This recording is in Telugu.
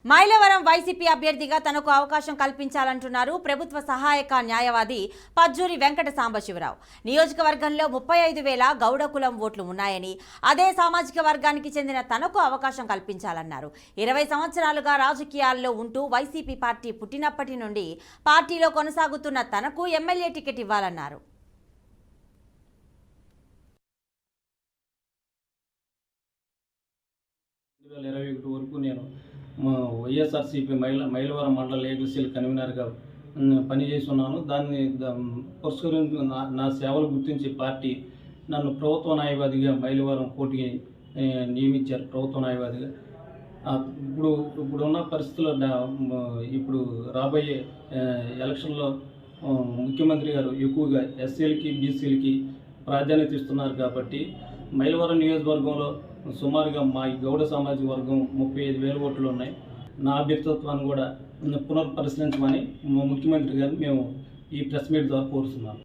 మైలవరం వైసీపీ అభ్యర్థిగా తనకు అవకాశం కల్పించాలంటున్నారు ప్రభుత్వ సహాయక న్యాయవాది పజ్జూరి వెంకట సాంబశివరావు. నియోజకవర్గంలో 35,000 గౌడ కులం ఓట్లు ఉన్నాయని, అదే సామాజిక వర్గానికి చెందిన తనకు అవకాశం కల్పించాలన్నారు. 20 సంవత్సరాలుగా రాజకీయాల్లో ఉంటూ వైసీపీ పార్టీ పుట్టినప్పటి నుండి పార్టీలో కొనసాగుతున్న తనకు ఎమ్మెల్యే టికెట్ ఇవ్వాలన్నారు. వరకు నేను వైఎస్ఆర్సీపీ మైలవరం మండల లీగల్ సెల్ కన్వీనర్గా పనిచేస్తున్నాను. దాన్ని పురస్కరించి నా సేవలు గుర్తించి పార్టీ నన్ను ప్రభుత్వ న్యాయవాదిగా మైలవరం కోర్టుకి నియమించారు. ప్రభుత్వ న్యాయవాదిగా ఇప్పుడున్న పరిస్థితుల్లో ఇప్పుడు రాబోయే ఎలక్షన్లో ముఖ్యమంత్రి గారు ఎక్కువగా ఎస్సీలకి బీసీలకి ప్రాధాన్యత ఇస్తున్నారు. కాబట్టి మైలవరం నియోజకవర్గంలో సుమారుగా మా గౌడ సామాజిక వర్గం 35,000 ఓట్లు ఉన్నాయి. నా అభ్యర్థిత్వాన్ని కూడా పునర్పరిశీలించమని ముఖ్యమంత్రి గారిని మేము ఈ ప్రెస్ మీట్ ద్వారా కోరుతున్నాను.